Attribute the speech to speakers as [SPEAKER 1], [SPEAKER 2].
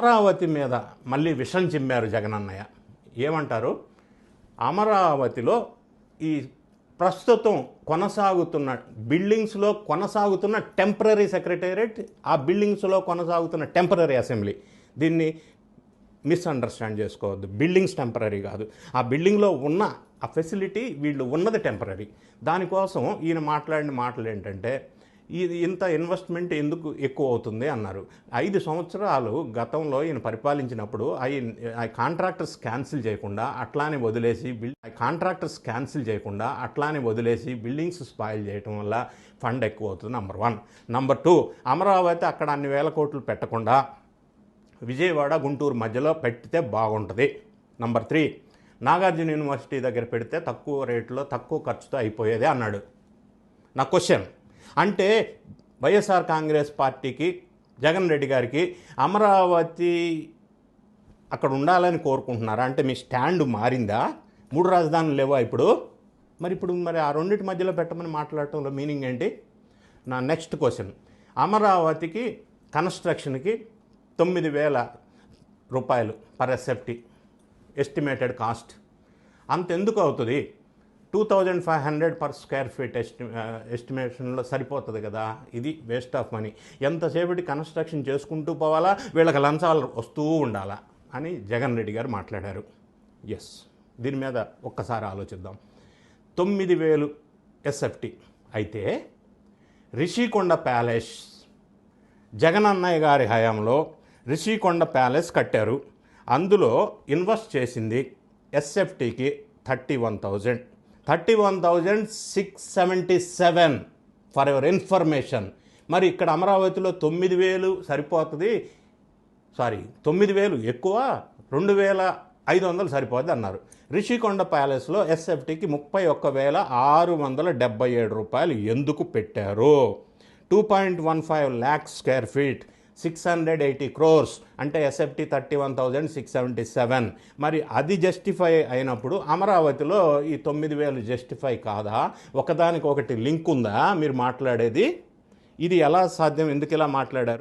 [SPEAKER 1] అమరావతి మీద మళ్ళీ విషం చిమ్మారు జగనన్నయ్య. ఏమంటారు? అమరావతిలో ఈ ప్రస్తుతం కొనసాగుతున్న బిల్డింగ్స్లో కొనసాగుతున్న టెంపరరీ సెక్రటేరియట్, ఆ బిల్డింగ్స్లో కొనసాగుతున్న టెంపరరీ అసెంబ్లీ, దీన్ని మిస్అండర్స్టాండ్ చేసుకోవద్దు. బిల్డింగ్స్ టెంపరరీ కాదు, ఆ బిల్డింగ్లో ఉన్న ఆ ఫెసిలిటీ, వీళ్ళు ఉన్నది టెంపరరీ. దానికోసం ఈయన మాట్లాడిన మాటలు ఏంటంటే, ఇది ఇంత ఇన్వెస్ట్మెంట్ ఎందుకు ఎక్కువ అవుతుంది అన్నారు. 5 సంవత్సరాలు గతంలో ఈయన పరిపాలించినప్పుడు కాంట్రాక్టర్స్ క్యాన్సిల్ చేయకుండా అట్లానే వదిలేసి బిల్డింగ్స్ స్పాయిల్ చేయడం వల్ల ఫండ్ ఎక్కువ అవుతుంది. నంబర్ 1. నంబర్ 2, అమరావతి అక్కడ అన్ని వేల కోట్లు పెట్టకుండా విజయవాడ గుంటూరు మధ్యలో పెడితే బాగుంటుంది. నంబర్ 3, నాగార్జున యూనివర్సిటీ దగ్గర పెడితే తక్కువ రేట్లో తక్కువ ఖర్చుతో అయిపోయేదే అన్నాడు. నా క్వశ్చన్ అంటే, వైఎస్ఆర్ కాంగ్రెస్ పార్టీకి, జగన్ రెడ్డి గారికి అమరావతి అక్కడ ఉండాలని కోరుకుంటున్నారా? అంటే మీ స్టాండ్ మారిందా? 3 రాజధానులు లేవా ఇప్పుడు? మరి ఆ రెండింటి మధ్యలో పెట్టమని మాట్లాడటంలో మీనింగ్ ఏంటి? నా నెక్స్ట్ క్వశ్చన్, అమరావతికి కన్స్ట్రక్షన్కి 9,000 రూపాయలు పర్ ఎస్ఎఫ్టీ ఎస్టిమేటెడ్ కాస్ట్. అంతెందుకు అవుతుంది? 2,500 పర్ స్క్వేర్ ఫీట్ ఎస్టిమేషన్లో సరిపోతుంది కదా. ఇది వేస్ట్ ఆఫ్ మనీ. ఎంతసేపటి కన్స్ట్రక్షన్ చేసుకుంటూ పోవాలా, వీళ్ళకి లంచాలు వస్తూ ఉండాలా అని జగన్ రెడ్డి గారు మాట్లాడారు. ఎస్, దీని మీద ఒక్కసారి ఆలోచిద్దాం. 9,000 ఎస్ఎఫ్టీ అయితే రిషికొండ ప్యాలెస్, జగన్ అన్నయ్య గారి హయాంలో రిషికొండ ప్యాలెస్ కట్టారు. అందులో ఇన్వెస్ట్ చేసింది ఎస్ఎఫ్టీకి 31,677 ఫర్ యువర్ ఇన్ఫర్మేషన్. మరి ఇక్కడ అమరావతిలో 9,000 సరిపోతుంది, 9,000 ఎక్కువ, 2,500 సరిపోతుంది అన్నారు. రిషికొండ ప్యాలెస్లో ఎస్ఎఫ్టీకి 31,677 రూపాయలు ఎందుకు పెట్టారు? 2.15 lakh స్క్వేర్ ఫీట్, 680 crores, అంటే ఎస్ఎఫ్టీ 31,677. మరి అది జస్టిఫై అయినప్పుడు అమరావతిలో ఈ 9,000 జస్టిఫై కాదా? ఒకదానికి ఒకటి లింక్ ఉందా మీరు మాట్లాడేది? ఇది ఎలా సాధ్యం? ఎందుకు ఇలా మాట్లాడారు?